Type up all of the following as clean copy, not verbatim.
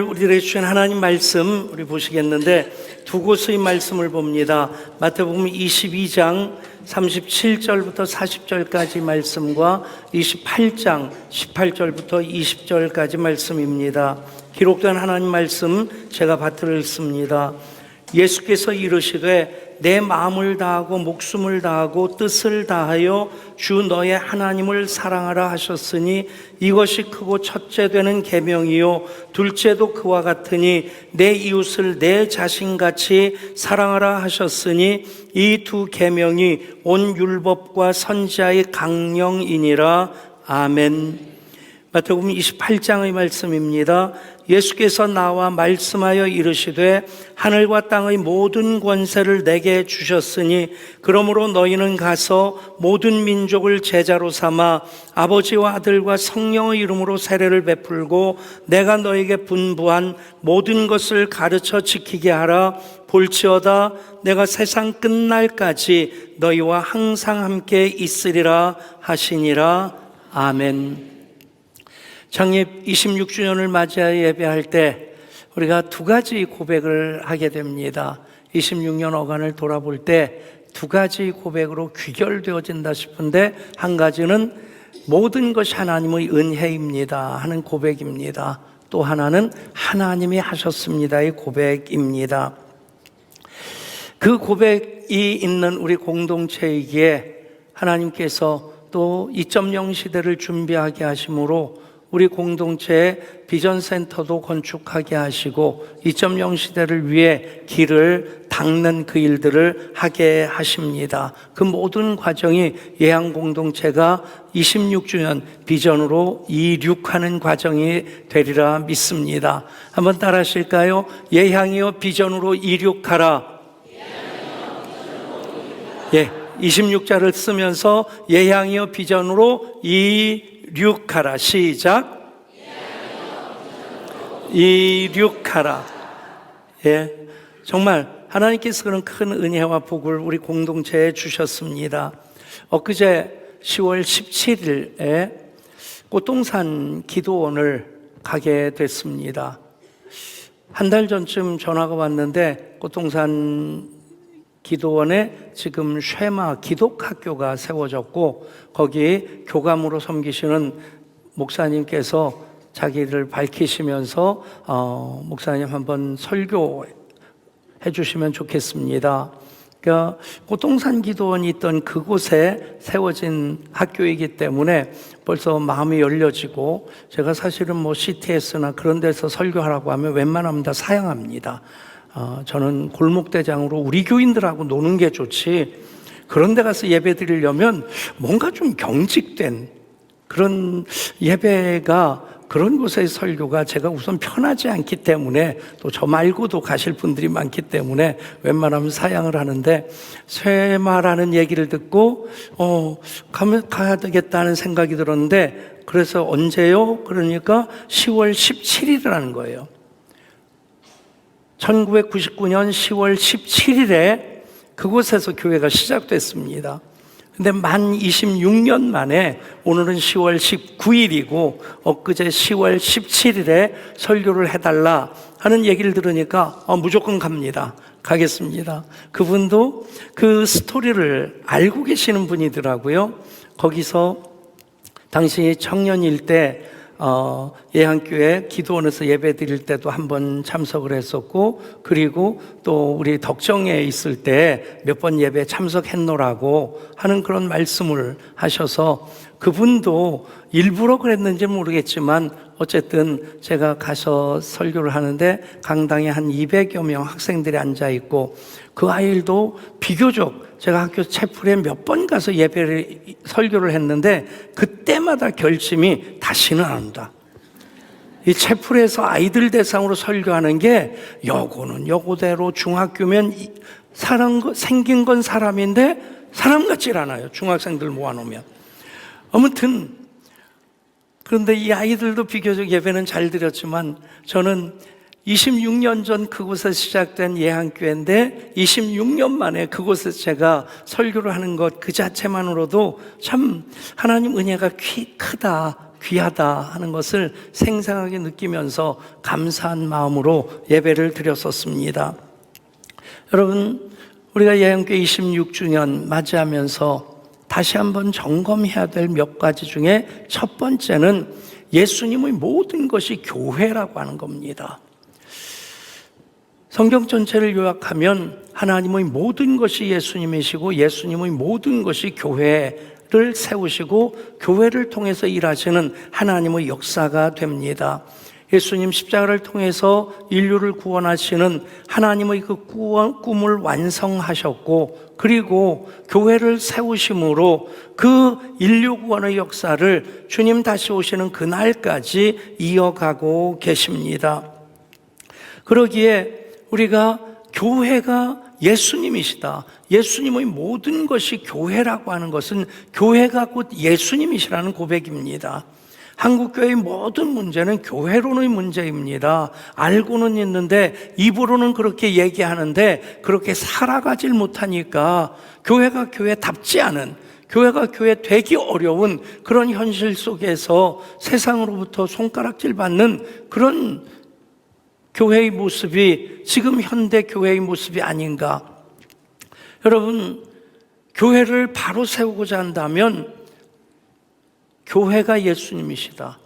우리들에게 주신 하나님 말씀 우리 보시겠는데 두 곳의 말씀을 봅니다. 마태복음 22장 37절부터 40절까지 말씀과 28장 18절부터 20절까지 말씀입니다. 기록된 하나님 말씀 제가 받들어 읽습니다. 예수께서 이르시되 내 마음을 다하고 목숨을 다하고 뜻을 다하여 주 너의 하나님을 사랑하라 하셨으니 이것이 크고 첫째 되는 계명이요 둘째도 그와 같으니 내 이웃을 내 자신같이 사랑하라 하셨으니 이 두 계명이 온 율법과 선지자의 강령이니라. 아멘. 마태복음 28장의 말씀입니다. 예수께서 나와 말씀하여 이르시되 하늘과 땅의 모든 권세를 내게 주셨으니 그러므로 너희는 가서 모든 민족을 제자로 삼아 아버지와 아들과 성령의 이름으로 세례를 베풀고 내가 너에게 분부한 모든 것을 가르쳐 지키게 하라. 볼지어다 내가 세상 끝날까지 너희와 항상 함께 있으리라 하시니라. 아멘. 창립 26주년을 맞이하여 예배할 때 우리가 두 가지 고백을 하게 됩니다. 26년 어간을 돌아볼 때 두 가지 고백으로 귀결되어진다 싶은데 한 가지는 모든 것이 하나님의 은혜입니다 하는 고백입니다. 또 하나는 하나님이 하셨습니다의 고백입니다. 그 고백이 있는 우리 공동체이기에 하나님께서 또 2.0 시대를 준비하게 하심으로 우리 공동체의 비전센터도 건축하게 하시고 2.0 시대를 위해 길을 닦는 그 일들을 하게 하십니다. 그 모든 과정이 예향 공동체가 26주년 비전으로 이륙하는 과정이 되리라 믿습니다. 한번 따라 하실까요? 예향이여 비전으로 이륙하라. 예, 26자를 쓰면서 예향이여 비전으로 이륙하라. 시작. 이륙하라. 예, 정말 하나님께서 그런 큰 은혜와 복을 우리 공동체에 주셨습니다. 엊그제 10월 17일에 꽃동산 기도원을 가게 됐습니다. 한 달 전쯤 전화가 왔는데 꽃동산 기도원에 지금 쉐마 기독학교가 세워졌고 거기 교감으로 섬기시는 목사님께서 자기를 밝히시면서 목사님 한번 설교해 주시면 좋겠습니다. 그러니까 꽃동산 기도원이 있던 그곳에 세워진 학교이기 때문에 벌써 마음이 열려지고 제가 사실은 뭐 CTS나 그런 데서 설교하라고 하면 웬만하면 다 사양합니다. 저는 골목대장으로 우리 교인들하고 노는 게 좋지 그런 데 가서 예배 드리려면 뭔가 좀 경직된 그런 예배가 그런 곳의 설교가 제가 우선 편하지 않기 때문에 또 저 말고도 가실 분들이 많기 때문에 웬만하면 사양을 하는데 쇠마라는 얘기를 듣고 가야 되겠다는 생각이 들었는데 그래서 언제요? 그러니까 10월 17일이라는 거예요. 1999년 10월 17일에 그곳에서 교회가 시작됐습니다. 근데 만 26년 만에 오늘은 10월 19일이고 엊그제 10월 17일에 설교를 해달라 하는 얘기를 들으니까 무조건 갑니다. 가겠습니다. 그분도 그 스토리를 알고 계시는 분이더라고요. 거기서 당신이 청년일 때 예향교회 기도원에서 예배 드릴 때도 한번 참석을 했었고 그리고 또 우리 덕정에 있을 때 몇 번 예배 참석했노라고 하는 그런 말씀을 하셔서 그분도 일부러 그랬는지 모르겠지만 어쨌든 제가 가서 설교를 하는데 강당에 한 200여 명 학생들이 앉아있고 그 아이들도 비교적 제가 학교 채플에 몇 번 가서 설교를 했는데 그때마다 결심이 다시는 안 한다. 이 채플에서 아이들 대상으로 설교하는 게 여고는 여고대로 중학교면 생긴 건 사람인데 사람 같질 않아요. 중학생들 모아놓으면. 아무튼 그런데 이 아이들도 비교적 예배는 잘 드렸지만 저는 26년 전 그곳에서 시작된 예향교회인데 26년 만에 그곳에서 제가 설교를 하는 것 그 자체만으로도 참 하나님 은혜가 크다 귀하다 하는 것을 생생하게 느끼면서 감사한 마음으로 예배를 드렸었습니다. 여러분, 우리가 예언교회 26주년 맞이하면서 다시 한번 점검해야 될 몇 가지 중에 첫 번째는 예수님의 모든 것이 교회라고 하는 겁니다. 성경 전체를 요약하면 하나님의 모든 것이 예수님이시고 예수님의 모든 것이 교회를 세우시고 교회를 통해서 일하시는 하나님의 역사가 됩니다. 예수님 십자가를 통해서 인류를 구원하시는 하나님의 그 꿈을 완성하셨고, 그리고 교회를 세우심으로 그 인류 구원의 역사를 주님 다시 오시는 그날까지 이어가고 계십니다. 그러기에 우리가 교회가 예수님이시다, 예수님의 모든 것이 교회라고 하는 것은 교회가 곧 예수님이시라는 고백입니다. 한국교회의 모든 문제는 교회론의 문제입니다. 알고는 있는데 입으로는 그렇게 얘기하는데 그렇게 살아가질 못하니까 교회가 교회답지 않은, 교회가 교회 되기 어려운 그런 현실 속에서 세상으로부터 손가락질 받는 그런 교회의 모습이 지금 현대 교회의 모습이 아닌가. 여러분, 교회를 바로 세우고자 한다면 교회가 예수님이시다,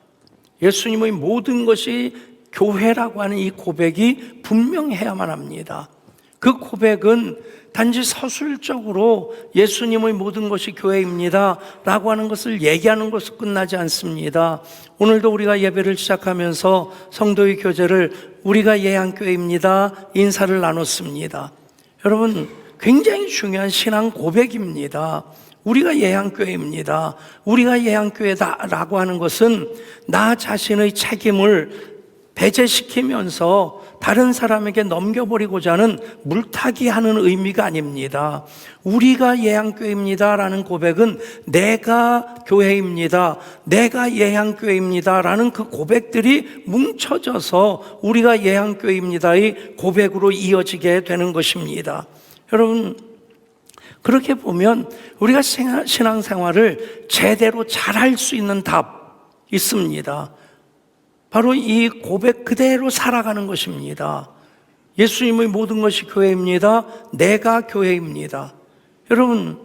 예수님의 모든 것이 교회라고 하는 이 고백이 분명해야만 합니다. 그 고백은 단지 서술적으로 예수님의 모든 것이 교회입니다 라고 하는 것을 얘기하는 것으로 끝나지 않습니다. 오늘도 우리가 예배를 시작하면서 성도의 교제를 우리가 예양교회입니다 인사를 나눴습니다. 여러분, 굉장히 중요한 신앙 고백입니다. 우리가 예양교회입니다, 우리가 예양교회다라고 하는 것은 나 자신의 책임을 배제시키면서 다른 사람에게 넘겨버리고자 하는 물타기 하는 의미가 아닙니다. 우리가 예양교회입니다라는 고백은 내가 교회입니다, 내가 예양교회입니다라는 그 고백들이 뭉쳐져서 우리가 예양교회입니다의 고백으로 이어지게 되는 것입니다. 여러분, 그렇게 보면 우리가 신앙생활을 제대로 잘할 수 있는 답 있습니다. 바로 이 고백 그대로 살아가는 것입니다. 예수님의 모든 것이 교회입니다, 내가 교회입니다. 여러분,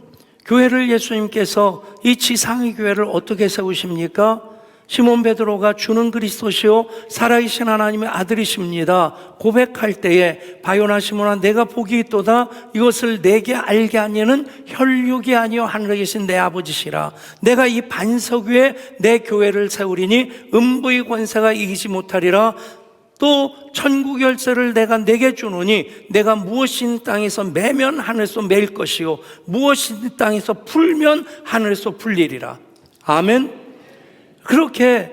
교회를 예수님께서 이 지상의 교회를 어떻게 세우십니까? 시몬 베드로가 주는 그리스도시요 살아계신 하나님의 아들이십니다 고백할 때에 바요나 시몬아 내가 복이 있도다, 이것을 내게 알게 하니는 혈육이 아니요 하늘에 계신 내 아버지시라. 내가 이 반석 위에 내 교회를 세우리니 음부의 권세가 이기지 못하리라. 또 천국 열쇠를 내가 내게 주노니 내가 무엇인 땅에서 매면 하늘에서 매일 것이요 무엇인 땅에서 풀면 하늘에서 풀리리라. 아멘. 그렇게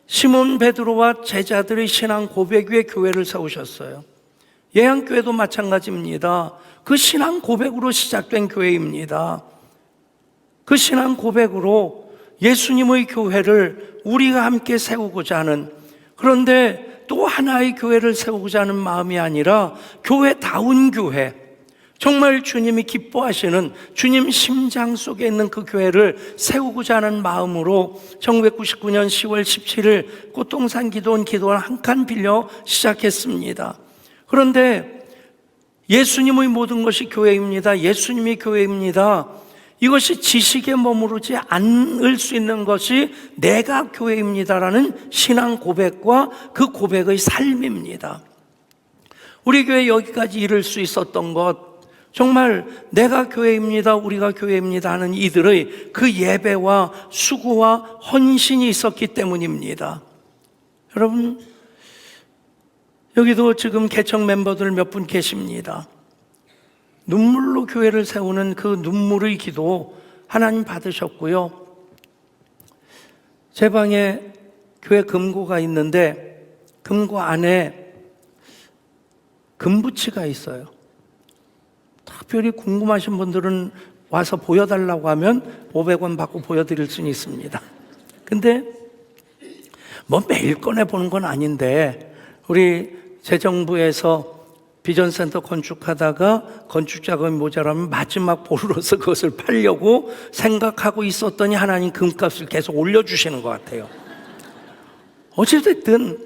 시몬 베드로와 제자들의 신앙 고백 위에 교회를 세우셨어요. 예양교회도 마찬가지입니다. 그 신앙 고백으로 시작된 교회입니다. 그 신앙 고백으로 예수님의 교회를 우리가 함께 세우고자 하는, 그런데 또 하나의 교회를 세우고자 하는 마음이 아니라 교회다운 교회, 정말 주님이 기뻐하시는 주님 심장 속에 있는 그 교회를 세우고자 하는 마음으로 1999년 10월 17일 꽃동산 기도원 한 칸 빌려 시작했습니다. 그런데 예수님의 모든 것이 교회입니다, 예수님이 교회입니다, 이것이 지식에 머무르지 않을 수 있는 것이 내가 교회입니다라는 신앙 고백과 그 고백의 삶입니다. 우리 교회 여기까지 이룰 수 있었던 것, 정말 내가 교회입니다, 우리가 교회입니다 하는 이들의 그 예배와 수고와 헌신이 있었기 때문입니다. 여러분, 여기도 지금 개척 멤버들 몇 분 계십니다. 눈물로 교회를 세우는 그 눈물의 기도 하나님 받으셨고요. 제 방에 교회 금고가 있는데 금고 안에 금붙이가 있어요. 특별히 궁금하신 분들은 와서 보여달라고 하면 500원 받고 보여드릴 수는 있습니다. 근데 뭐 매일 꺼내보는 건 아닌데 우리 재정부에서 비전센터 건축하다가 건축 자금이 모자라면 마지막 보루로서 그것을 팔려고 생각하고 있었더니 하나님 금값을 계속 올려주시는 것 같아요. 어찌됐든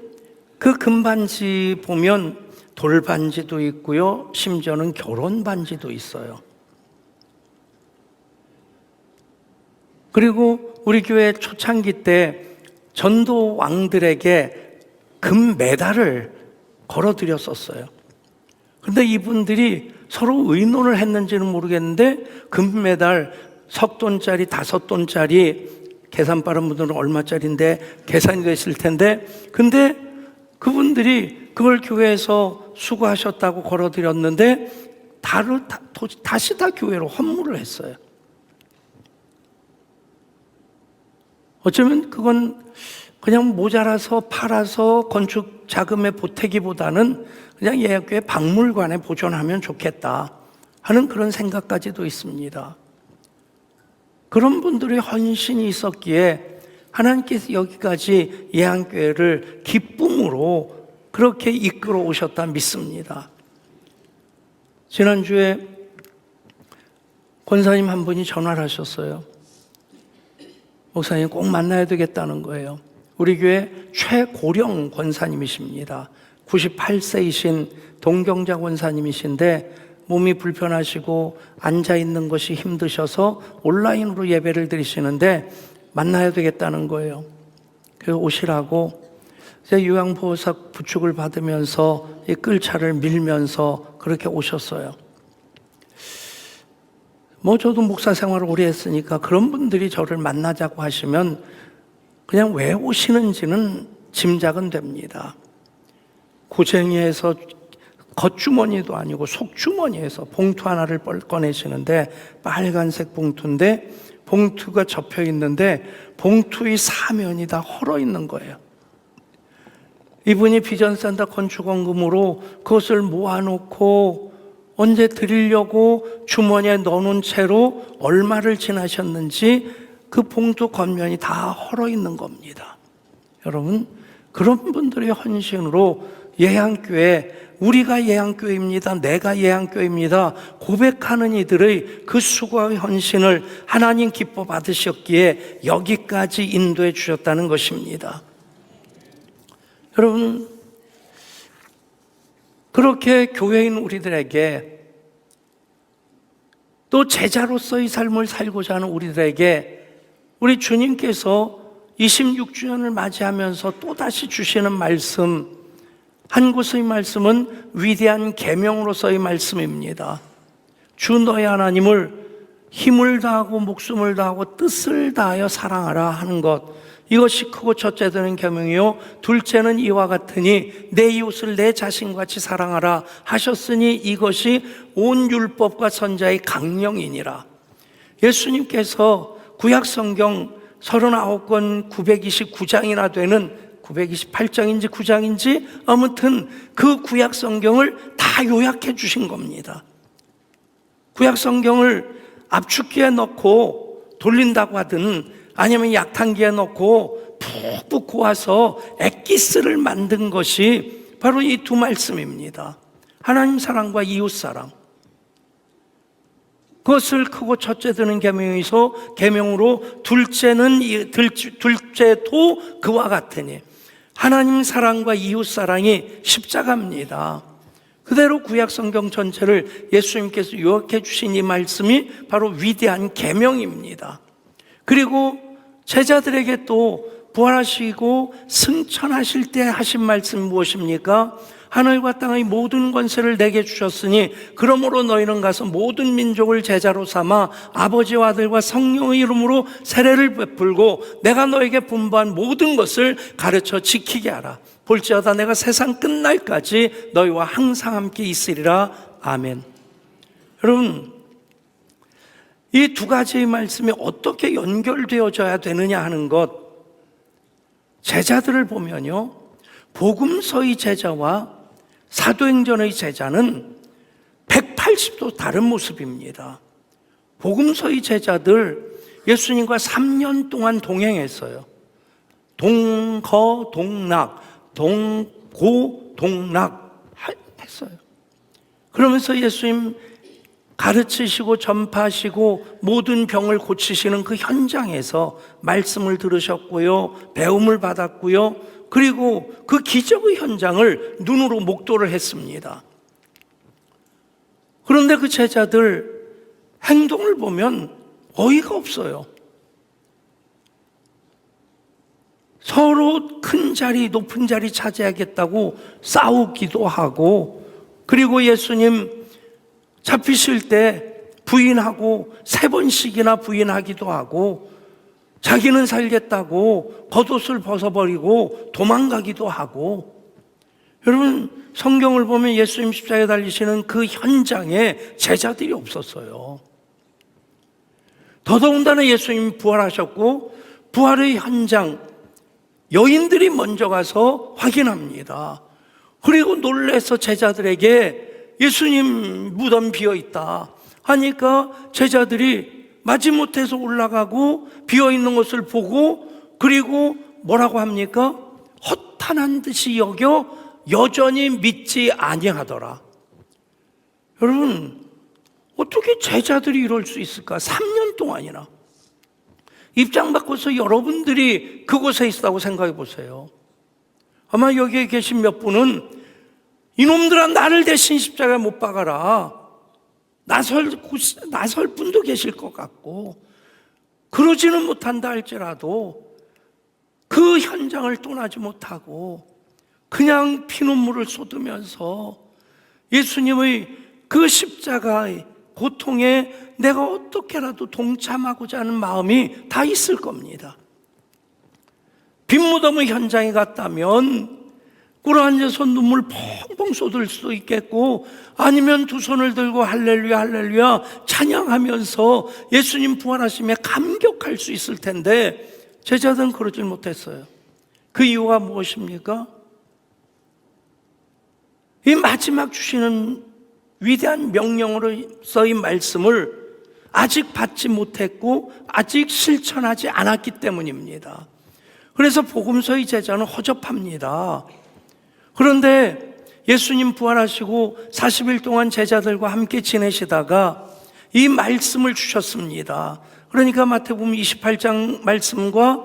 그 금반지 보면 돌반지도 있고요, 심지어는 결혼반지도 있어요. 그리고 우리 교회 초창기 때 전도 왕들에게 금 메달을 걸어드렸었어요. 근데 이분들이 서로 의논을 했는지는 모르겠는데 금 메달 $10,000짜리, $5,000짜리, 계산 빠른 분들은 얼마짜리인데 계산이 되실 텐데, 근데 그분들이 그걸 교회에서 수고하셨다고 걸어드렸는데 다시 다 교회로 헌물을 했어요. 어쩌면 그건 그냥 모자라서 팔아서 건축 자금에 보태기보다는 그냥 예약교회 박물관에 보존하면 좋겠다 하는 그런 생각까지도 있습니다. 그런 분들의 헌신이 있었기에 하나님께서 여기까지 예양교회를 기쁨으로 그렇게 이끌어 오셨다 믿습니다. 지난주에 권사님 한 분이 전화를 하셨어요. 목사님 꼭 만나야 되겠다는 거예요. 우리 교회 최고령 권사님이십니다. 98세이신 동경자 권사님이신데 몸이 불편하시고 앉아있는 것이 힘드셔서 온라인으로 예배를 드리시는데 만나야 되겠다는 거예요. 그래서 오시라고 이제 요양보호사 부축을 받으면서 이 끌차를 밀면서 그렇게 오셨어요. 저도 목사 생활을 오래 했으니까 그런 분들이 저를 만나자고 하시면 그냥 왜 오시는지는 짐작은 됩니다. 고쟁이에서 겉주머니도 아니고 속주머니에서 봉투 하나를 꺼내시는데 빨간색 봉투인데 봉투가 접혀 있는데 봉투의 사면이 다 헐어 있는 거예요. 이분이 비전센터 건축원금으로 그것을 모아놓고 언제 드리려고 주머니에 넣어놓은 채로 얼마를 지나셨는지 그 봉투 겉면이 다 헐어 있는 겁니다. 여러분, 그런 분들의 헌신으로 예양교회, 우리가 예양교회입니다, 내가 예양교회입니다 고백하는 이들의 그 수고와 헌신을 하나님 기뻐 받으셨기에 여기까지 인도해 주셨다는 것입니다. 여러분, 그렇게 교회인 우리들에게 또 제자로서의 삶을 살고자 하는 우리들에게 우리 주님께서 26주년을 맞이하면서 또다시 주시는 말씀, 한 곳의 말씀은 위대한 계명으로서의 말씀입니다. 주 너의 하나님을 힘을 다하고 목숨을 다하고 뜻을 다하여 사랑하라 하는 것, 이것이 크고 첫째 되는 계명이요 둘째는 이와 같으니 내 이웃을 내 자신같이 사랑하라 하셨으니 이것이 온 율법과 선자의 강령이니라. 예수님께서 구약성경 39권 929장이나 되는 928장인지 9장인지 아무튼 그 구약성경을 다 요약해 주신 겁니다. 구약성경을 압축기에 넣고 돌린다고 하든 아니면 약탕기에 넣고 푹푹 고아서 엑기스를 만든 것이 바로 이 두 말씀입니다. 하나님 사랑과 이웃 사랑. 그것을 크고 첫째 드는 계명으로 둘째도 그와 같으니 하나님 사랑과 이웃 사랑이 십자가입니다. 그대로 구약성경 전체를 예수님께서 요약해 주신 이 말씀이 바로 위대한 계명입니다. 그리고 제자들에게 또 부활하시고 승천하실 때 하신 말씀이 무엇입니까? 하늘과 땅의 모든 권세를 내게 주셨으니 그러므로 너희는 가서 모든 민족을 제자로 삼아 아버지와 아들과 성령의 이름으로 세례를 베풀고 내가 너에게 분부한 모든 것을 가르쳐 지키게 하라. 볼지어다 내가 세상 끝날까지 너희와 항상 함께 있으리라. 아멘. 여러분, 이 두 가지의 말씀이 어떻게 연결되어져야 되느냐 하는 것, 제자들을 보면요, 복음서의 제자와 사도행전의 제자는 180도 다른 모습입니다. 복음서의 제자들 예수님과 3년 동안 동행했어요. 동거 동락, 동고 동락 했어요. 그러면서 예수님 가르치시고 전파하시고 모든 병을 고치시는 그 현장에서 말씀을 들으셨고요, 배움을 받았고요, 그리고 그 기적의 현장을 눈으로 목도를 했습니다. 그런데 그 제자들 행동을 보면 어이가 없어요. 서로 큰 자리, 높은 자리 차지하겠다고 싸우기도 하고, 그리고 예수님 잡히실 때 부인하고 3번씩이나 부인하기도 하고, 자기는 살겠다고 겉옷을 벗어버리고 도망가기도 하고. 여러분, 성경을 보면 예수님 십자가에 달리시는 그 현장에 제자들이 없었어요. 더더군다나 예수님 부활하셨고 부활의 현장, 여인들이 먼저 가서 확인합니다. 그리고 놀라서 제자들에게 예수님 무덤 비어있다 하니까 제자들이 마지못해서 올라가고 비어있는 것을 보고, 그리고 뭐라고 합니까? 허탄한 듯이 여겨 여전히 믿지 아니하더라. 여러분, 어떻게 제자들이 이럴 수 있을까? 3년 동안이나 입장 바꿔서 여러분들이 그곳에 있다고 생각해 보세요. 아마 여기에 계신 몇 분은 이놈들아 나를 대신 십자가에 못 박아라, 나설 분도 계실 것 같고, 그러지는 못한다 할지라도 그 현장을 떠나지 못하고 그냥 피눈물을 쏟으면서 예수님의 그 십자가의 고통에 내가 어떻게라도 동참하고자 하는 마음이 다 있을 겁니다. 빈무덤의 현장에 갔다면 꿇어앉아서 눈물 펑펑 쏟을 수도 있겠고, 아니면 두 손을 들고 할렐루야 할렐루야 찬양하면서 예수님 부활하심에 감격할 수 있을 텐데 제자들은 그러질 못했어요. 그 이유가 무엇입니까? 이 마지막 주시는 위대한 명령으로서의 말씀을 아직 받지 못했고 아직 실천하지 않았기 때문입니다. 그래서 복음서의 제자는 허접합니다. 그런데 예수님 부활하시고 40일 동안 제자들과 함께 지내시다가 이 말씀을 주셨습니다. 그러니까 마태복음 28장 말씀과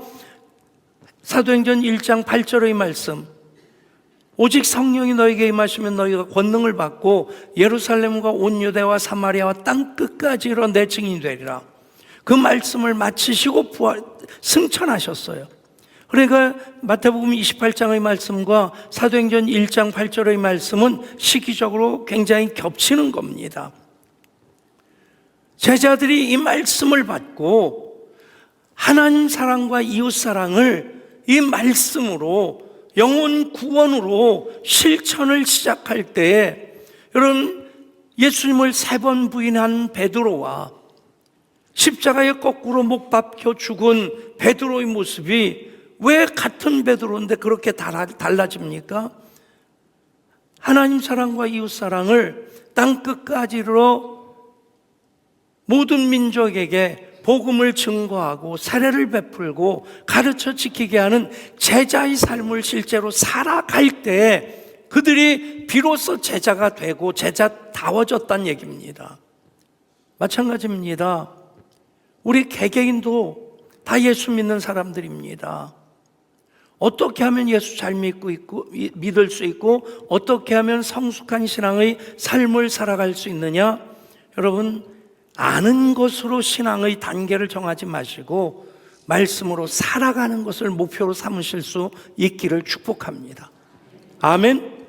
사도행전 1장 8절의 말씀, 오직 성령이 너에게 임하시면 너희가 권능을 받고 예루살렘과 온 유대와 사마리아와 땅 끝까지 이르러 내 증인이 되리라. 그 말씀을 마치시고 승천하셨어요. 그러니까 마태복음 28장의 말씀과 사도행전 1장 8절의 말씀은 시기적으로 굉장히 겹치는 겁니다. 제자들이 이 말씀을 받고 하나님 사랑과 이웃 사랑을 이 말씀으로 영혼 구원으로 실천을 시작할 때, 여러분, 예수님을 3번 부인한 베드로와 십자가에 거꾸로 못 박혀 죽은 베드로의 모습이 왜 같은 베드로인데 그렇게 달라집니까? 하나님 사랑과 이웃 사랑을 땅끝까지 이르러 모든 민족에게 복음을 증거하고 사례를 베풀고 가르쳐 지키게 하는 제자의 삶을 실제로 살아갈 때 그들이 비로소 제자가 되고 제자다워졌다는 얘기입니다. 마찬가지입니다. 우리 개개인도 다 예수 믿는 사람들입니다. 어떻게 하면 예수 잘 믿을 수 있고 어떻게 하면 성숙한 신앙의 삶을 살아갈 수 있느냐? 여러분, 아는 것으로 신앙의 단계를 정하지 마시고 말씀으로 살아가는 것을 목표로 삼으실 수 있기를 축복합니다. 아멘.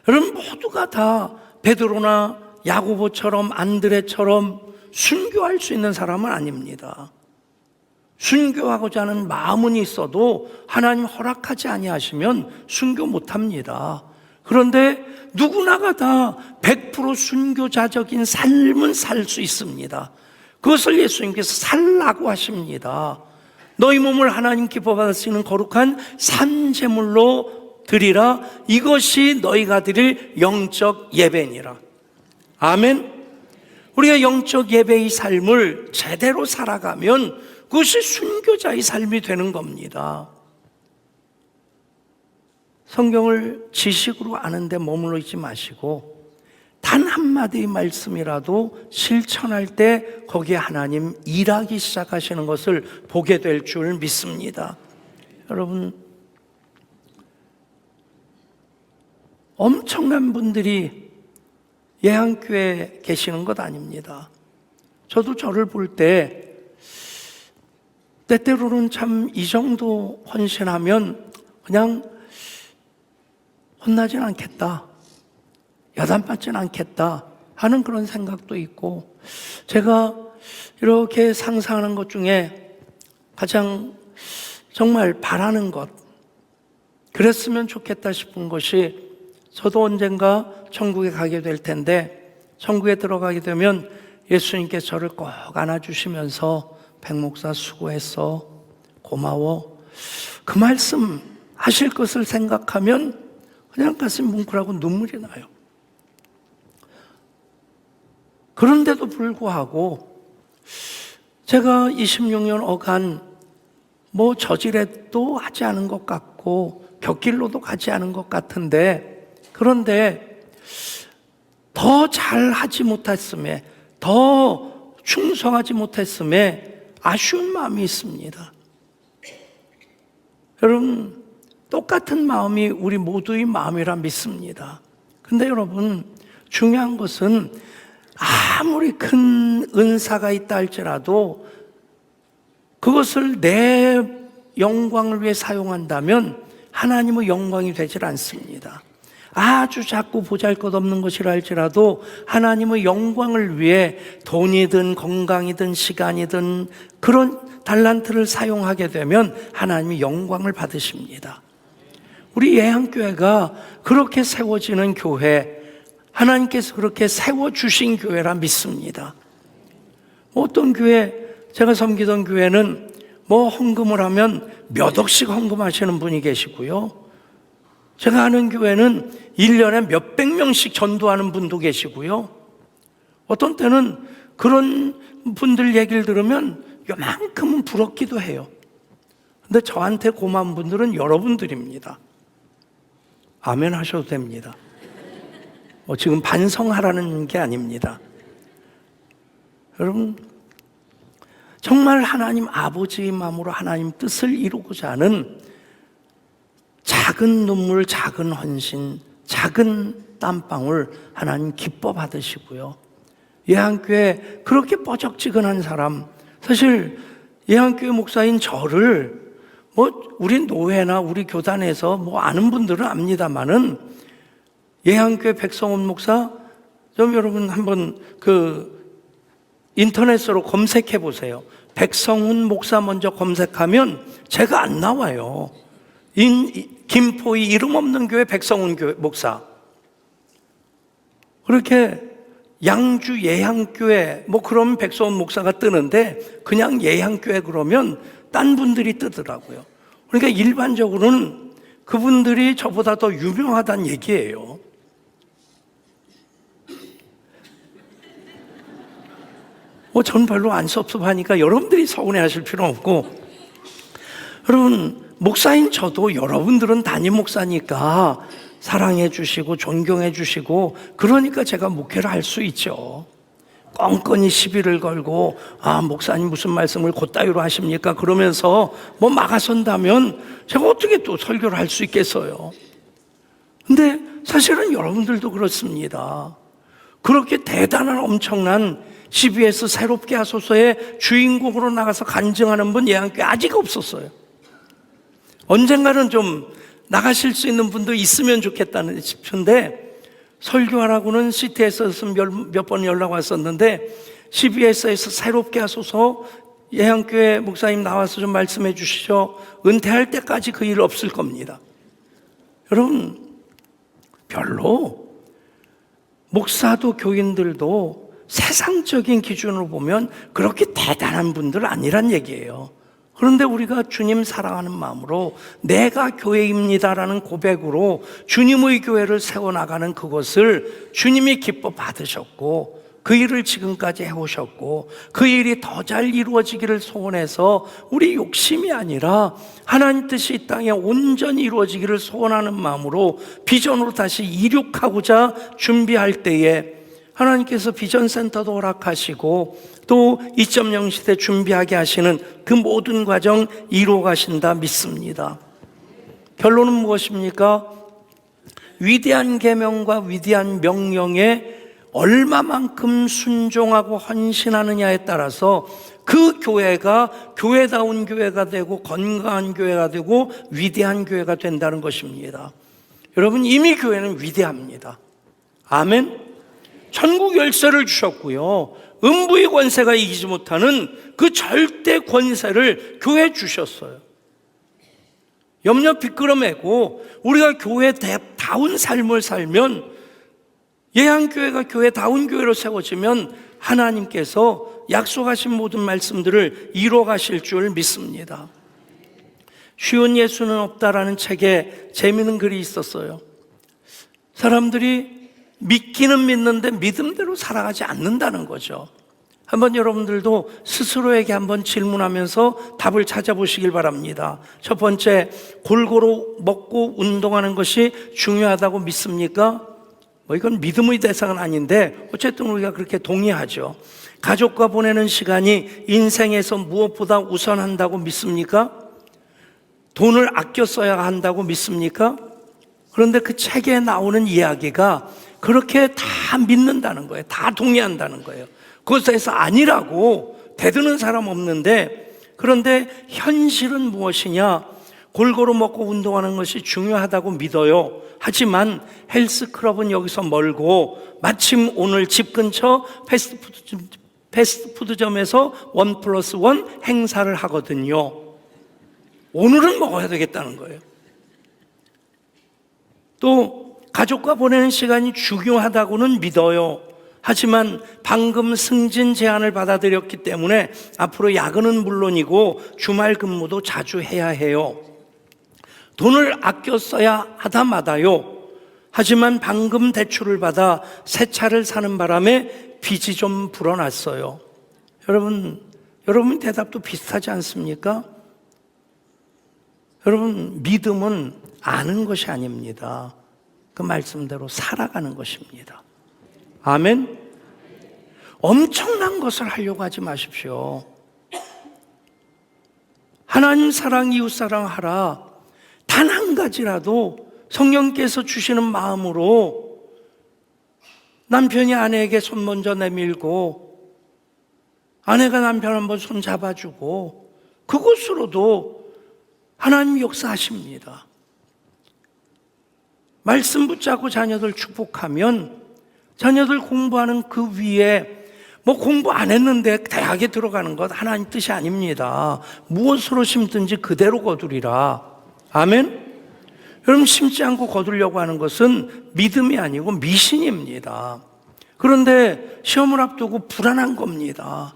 여러분, 모두가 다 베드로나 야고보처럼 안드레처럼 순교할 수 있는 사람은 아닙니다. 순교하고자 하는 마음은 있어도 하나님 허락하지 아니하시면 순교 못합니다. 그런데 누구나가 다 100% 순교자적인 삶은 살 수 있습니다. 그것을 예수님께서 살라고 하십니다. 너희 몸을 하나님 기뻐 받을 수 있는 거룩한 산제물로 드리라. 이것이 너희가 드릴 영적 예배니라. 아멘. 우리가 영적 예배의 삶을 제대로 살아가면 그것이 순교자의 삶이 되는 겁니다. 성경을 지식으로 아는데 머물러 있지 마시고 단 한마디 말씀이라도 실천할 때 거기에 하나님 일하기 시작하시는 것을 보게 될 줄 믿습니다. 여러분, 엄청난 분들이 예한교회에 계시는 것 아닙니다. 저도 저를 볼 때 때때로는 참 이 정도 헌신하면 그냥 혼나진 않겠다, 야단받진 않겠다 하는 그런 생각도 있고, 제가 이렇게 상상하는 것 중에 가장 정말 바라는 것, 그랬으면 좋겠다 싶은 것이, 저도 언젠가 천국에 가게 될 텐데 천국에 들어가게 되면 예수님께서 저를 꼭 안아주시면서 백목사 수고했어, 고마워, 그 말씀 하실 것을 생각하면 그냥 가슴이 뭉클하고 눈물이 나요. 그런데도 불구하고 제가 26년 어간 저질에도 하지 않은 것 같고 곁길로도 가지 않은 것 같은데, 그런데 더 잘하지 못했음에, 더 충성하지 못했음에 아쉬운 마음이 있습니다. 여러분, 똑같은 마음이 우리 모두의 마음이라 믿습니다. 근데 여러분, 중요한 것은 아무리 큰 은사가 있다 할지라도 그것을 내 영광을 위해 사용한다면 하나님의 영광이 되질 않습니다. 아주 작고 보잘것없는 것이라 할지라도 하나님의 영광을 위해 돈이든 건강이든 시간이든 그런 달란트를 사용하게 되면 하나님이 영광을 받으십니다. 우리 예한교회가 그렇게 세워지는 교회, 하나님께서 그렇게 세워주신 교회라 믿습니다. 어떤 교회, 제가 섬기던 교회는 헌금을 하면 몇 억씩 헌금하시는 분이 계시고요, 제가 아는 교회는 1년에 몇백 명씩 전도하는 분도 계시고요, 어떤 때는 그런 분들 얘기를 들으면 요만큼은 부럽기도 해요. 근데 저한테 고마운 분들은 여러분들입니다. 아멘 하셔도 됩니다. 지금 반성하라는 게 아닙니다. 여러분, 정말 하나님 아버지의 마음으로 하나님 뜻을 이루고자 하는 작은 눈물, 작은 헌신, 작은 땀방울 하나님 기뻐 받으시고요, 예한교회 그렇게 뻐적지근한 사람, 사실 예한교회 목사인 저를 우리 노회나 우리 교단에서 아는 분들은 압니다만은, 예한교회 백성훈 목사 좀 여러분 한번 인터넷으로 검색해 보세요. 백성훈 목사 먼저 검색하면 제가 안 나와요. 김포의 이름 없는 교회 백성훈 교회 목사, 그렇게 양주 예향교회 그럼 백성훈 목사가 뜨는데, 그냥 예향교회 그러면 딴 분들이 뜨더라고요. 그러니까 일반적으로는 그분들이 저보다 더 유명하다는 얘기예요. 전 별로 안 섭섭하니까 여러분들이 서운해하실 필요 없고, 여러분, 목사인 저도 여러분들은 담임 목사니까 사랑해 주시고 존경해 주시고 그러니까 제가 목회를 할 수 있죠. 껌껌이 시비를 걸고 목사님 무슨 말씀을 곧다이로 하십니까? 그러면서 막아선다면 제가 어떻게 또 설교를 할 수 있겠어요? 근데 사실은 여러분들도 그렇습니다. 그렇게 대단한 엄청난 CBS 새롭게 하소서의 주인공으로 나가서 간증하는 분 예한교회 아직 없었어요. 언젠가는 좀 나가실 수 있는 분도 있으면 좋겠다는 싶은데, 설교하라고는 CT에서 몇 번 연락 왔었는데 CBS에서 새롭게 하소서, 예한교회 목사님 나와서 좀 말씀해 주시죠. 은퇴할 때까지 그 일 없을 겁니다. 여러분, 별로 목사도 교인들도 세상적인 기준으로 보면 그렇게 대단한 분들 아니란 얘기예요. 그런데 우리가 주님 사랑하는 마음으로 내가 교회입니다라는 고백으로 주님의 교회를 세워나가는 그것을 주님이 기뻐 받으셨고, 그 일을 지금까지 해오셨고, 그 일이 더 잘 이루어지기를 소원해서 우리 욕심이 아니라 하나님 뜻이 이 땅에 온전히 이루어지기를 소원하는 마음으로 비전으로 다시 이륙하고자 준비할 때에 하나님께서 비전센터도 허락하시고 또 2.0 시대 준비하게 하시는 그 모든 과정 이루어 가신다 믿습니다. 결론은 무엇입니까? 위대한 계명과 위대한 명령에 얼마만큼 순종하고 헌신하느냐에 따라서 그 교회가 교회다운 교회가 되고 건강한 교회가 되고 위대한 교회가 된다는 것입니다. 여러분, 이미 교회는 위대합니다. 아멘. 천국 열쇠를 주셨고요, 음부의 권세가 이기지 못하는 그 절대 권세를 교회에 주셨어요. 염려 비끄러매고 우리가 교회다운 삶을 살면, 예한교회가 교회다운 교회로 세워지면 하나님께서 약속하신 모든 말씀들을 이루어 가실 줄 믿습니다. 쉬운 예수는 없다라는 책에 재미있는 글이 있었어요. 사람들이 믿기는 믿는데 믿음대로 살아가지 않는다는 거죠. 한번 여러분들도 스스로에게 한번 질문하면서 답을 찾아보시길 바랍니다. 첫 번째, 골고루 먹고 운동하는 것이 중요하다고 믿습니까? 이건 믿음의 대상은 아닌데 어쨌든 우리가 그렇게 동의하죠. 가족과 보내는 시간이 인생에서 무엇보다 우선한다고 믿습니까? 돈을 아껴 써야 한다고 믿습니까? 그런데 그 책에 나오는 이야기가 그렇게 다 믿는다는 거예요. 다 동의한다는 거예요. 그것에서 아니라고 대드는 사람 없는데, 그런데 현실은 무엇이냐? 골고루 먹고 운동하는 것이 중요하다고 믿어요. 하지만 헬스클럽은 여기서 멀고 마침 오늘 집 근처 패스트푸드점에서 1+1 행사를 하거든요. 오늘은 먹어야 되겠다는 거예요. 또 가족과 보내는 시간이 중요하다고는 믿어요. 하지만 방금 승진 제안을 받아들였기 때문에 앞으로 야근은 물론이고 주말 근무도 자주 해야 해요. 돈을 아껴 써야 하다마다요. 하지만 방금 대출을 받아 새 차를 사는 바람에 빚이 좀 불어났어요. 여러분 대답도 비슷하지 않습니까? 여러분, 믿음은 아는 것이 아닙니다. 그 말씀대로 살아가는 것입니다. 아멘. 엄청난 것을 하려고 하지 마십시오. 하나님 사랑, 이웃 사랑 하라. 단 한 가지라도 성령께서 주시는 마음으로 남편이 아내에게 손 먼저 내밀고 아내가 남편 한번 손 잡아주고, 그것으로도 하나님 역사하십니다. 말씀 붙잡고 자녀들 축복하면 자녀들 공부하는 그 위에, 공부 안 했는데 대학에 들어가는 것 하나님 뜻이 아닙니다. 무엇으로 심든지 그대로 거두리라. 아멘. 여러분, 심지 않고 거두려고 하는 것은 믿음이 아니고 미신입니다. 그런데 시험을 앞두고 불안한 겁니다.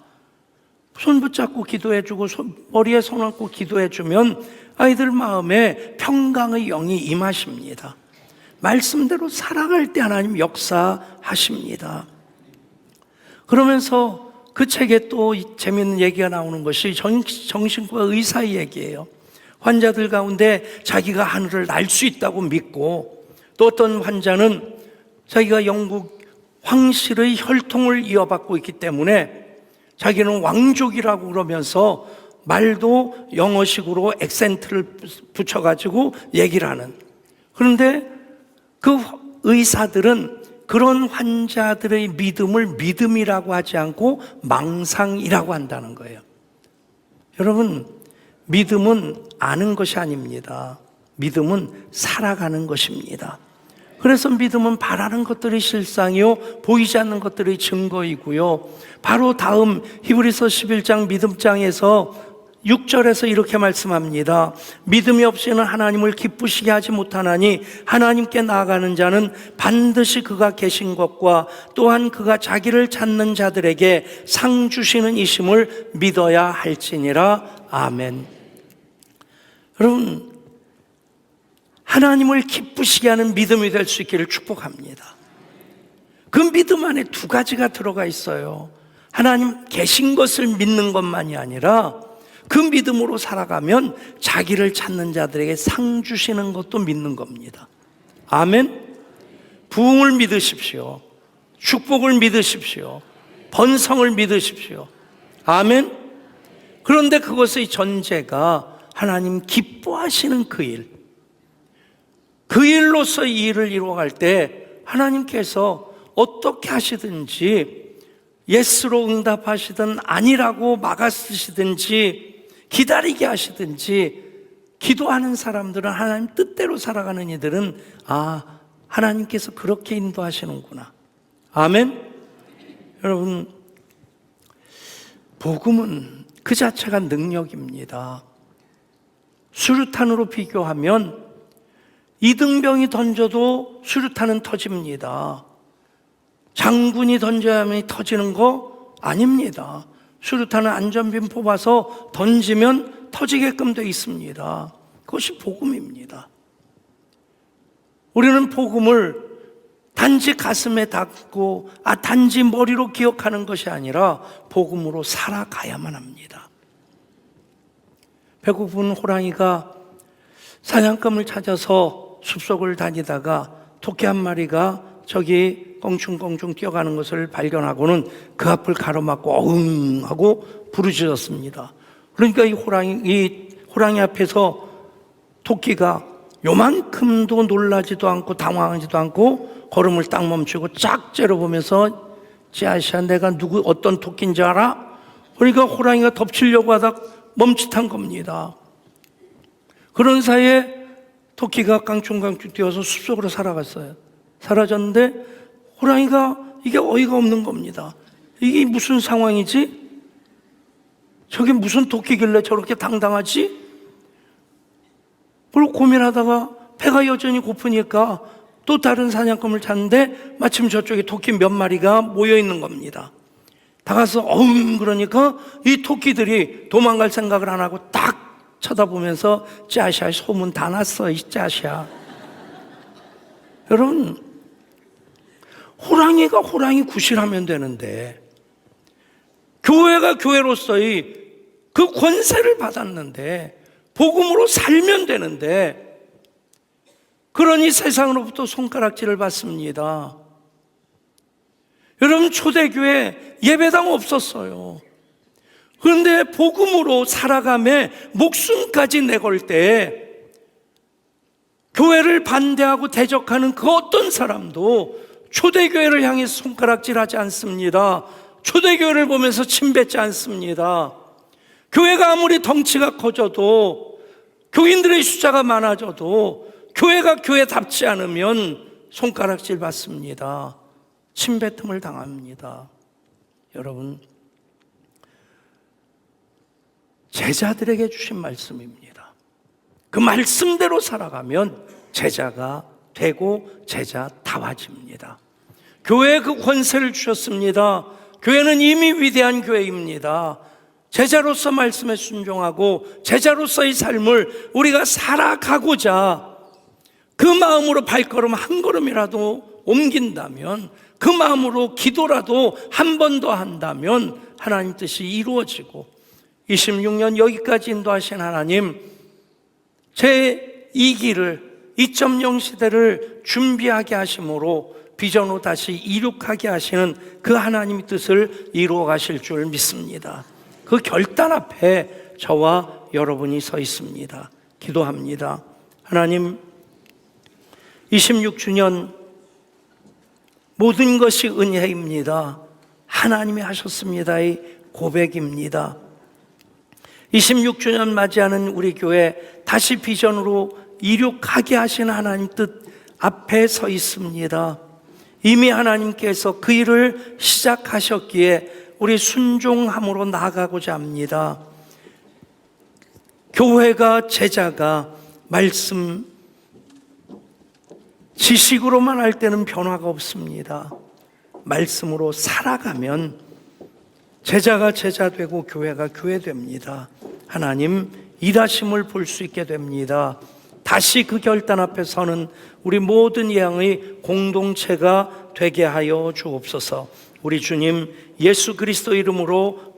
손 붙잡고 기도해주고 머리에 손 얹고 기도해주면 아이들 마음에 평강의 영이 임하십니다. 말씀대로 살아갈 때 하나님 역사하십니다. 그러면서 그 책에 또 재미있는 얘기가 나오는 것이 정신과 의사의 얘기예요. 환자들 가운데 자기가 하늘을 날 수 있다고 믿고, 또 어떤 환자는 자기가 영국 황실의 혈통을 이어받고 있기 때문에 자기는 왕족이라고 그러면서 말도 영어식으로 액센트를 붙여가지고 얘기를 하는. 그런데 그 의사들은 그런 환자들의 믿음을 믿음이라고 하지 않고 망상이라고 한다는 거예요. 여러분, 믿음은 아는 것이 아닙니다. 믿음은 살아가는 것입니다. 그래서 믿음은 바라는 것들이 실상이요, 보이지 않는 것들이 증거이고요. 바로 다음 히브리서 11장 믿음장에서 6절에서 이렇게 말씀합니다. 믿음이 없이는 하나님을 기쁘시게 하지 못하나니 하나님께 나아가는 자는 반드시 그가 계신 것과 또한 그가 자기를 찾는 자들에게 상 주시는 이심을 믿어야 할지니라. 아멘. 여러분, 하나님을 기쁘시게 하는 믿음이 될 수 있기를 축복합니다. 그 믿음 안에 두 가지가 들어가 있어요. 하나님 계신 것을 믿는 것만이 아니라 그 믿음으로 살아가면 자기를 찾는 자들에게 상 주시는 것도 믿는 겁니다. 아멘. 부흥을 믿으십시오. 축복을 믿으십시오. 번성을 믿으십시오. 아멘. 그런데 그것의 전제가 하나님 기뻐하시는 그 일, 그 일로서 이 일을 이루어갈 때 하나님께서 어떻게 하시든지 예스로 응답하시든 아니라고 막아 쓰시든지 기다리게 하시든지, 기도하는 사람들은, 하나님 뜻대로 살아가는 이들은 하나님께서 그렇게 인도하시는구나. 아멘. 여러분, 복음은 그 자체가 능력입니다. 수류탄으로 비교하면 이등병이 던져도 수류탄은 터집니다. 장군이 던져야만 터지는 거 아닙니다. 수류탄은 안전빈 뽑아서 던지면 터지게끔 되어 있습니다. 그것이 복음입니다. 우리는 복음을 단지 가슴에 닿고 단지 머리로 기억하는 것이 아니라 복음으로 살아가야만 합니다. 배고픈 호랑이가 사냥감을 찾아서 숲속을 다니다가 토끼 한 마리가 저기 껑충껑충 뛰어가는 것을 발견하고는 그 앞을 가로막고 어흥 하고 부르짖었습니다. 그러니까 이 호랑이 앞에서 토끼가 요만큼도 놀라지도 않고 당황하지도 않고 걸음을 딱 멈추고 쫙 째려보면서, 찌아시아, 내가 어떤 토끼인지 알아? 그러니까 호랑이가 덮치려고 하다 멈칫한 겁니다. 그런 사이에 토끼가 깡충깡충 뛰어서 숲속으로 사라졌는데 호랑이가 이게 어이가 없는 겁니다. 이게 무슨 상황이지? 저게 무슨 토끼길래 저렇게 당당하지? 그리고 고민하다가 배가 여전히 고프니까 또 다른 사냥감을 찾는데 마침 저쪽에 토끼 몇 마리가 모여 있는 겁니다. 다가서 어흥 그러니까 이 토끼들이 도망갈 생각을 안 하고 딱 쳐다보면서, 짜샤, 소문 다 났어 이 짜샤. 여러분, 호랑이가 호랑이 구실하면 되는데, 교회가 교회로서의 그 권세를 받았는데 복음으로 살면 되는데, 그러니 세상으로부터 손가락질을 받습니다. 여러분, 초대교회 예배당 없었어요. 그런데 복음으로 살아가며 목숨까지 내걸 때 교회를 반대하고 대적하는 그 어떤 사람도 초대교회를 향해서 손가락질하지 않습니다. 초대교회를 보면서 침뱉지 않습니다. 교회가 아무리 덩치가 커져도, 교인들의 숫자가 많아져도 교회가 교회답지 않으면 손가락질 받습니다. 침뱉음을 당합니다. 여러분, 제자들에게 주신 말씀입니다. 그 말씀대로 살아가면 제자가 되고 제자다워집니다. 교회에 그 권세를 주셨습니다. 교회는 이미 위대한 교회입니다. 제자로서 말씀에 순종하고 제자로서의 삶을 우리가 살아가고자 그 마음으로 발걸음 한 걸음이라도 옮긴다면, 그 마음으로 기도라도 한 번 더 한다면 하나님 뜻이 이루어지고, 26년 여기까지 인도하신 하나님, 제 2기를 2.0 시대를 준비하게 하심으로 비전으로 다시 이룩하게 하시는 그 하나님의 뜻을 이루어 가실 줄 믿습니다. 그 결단 앞에 저와 여러분이 서 있습니다. 기도합니다. 하나님, 26주년 모든 것이 은혜입니다. 하나님이 하셨습니다의 고백입니다. 26주년 맞이하는 우리 교회 다시 비전으로 이룩하게 하신 하나님 뜻 앞에 서 있습니다. 이미 하나님께서 그 일을 시작하셨기에 우리 순종함으로 나아가고자 합니다. 교회가, 제자가 말씀 지식으로만 할 때는 변화가 없습니다. 말씀으로 살아가면 제자가 제자 되고 교회가 교회 됩니다. 하나님 일하심을 볼 수 있게 됩니다. 다시 그 결단 앞에 서는 우리 모든 양의 공동체가 되게 하여 주옵소서. 우리 주님 예수 그리스도 이름으로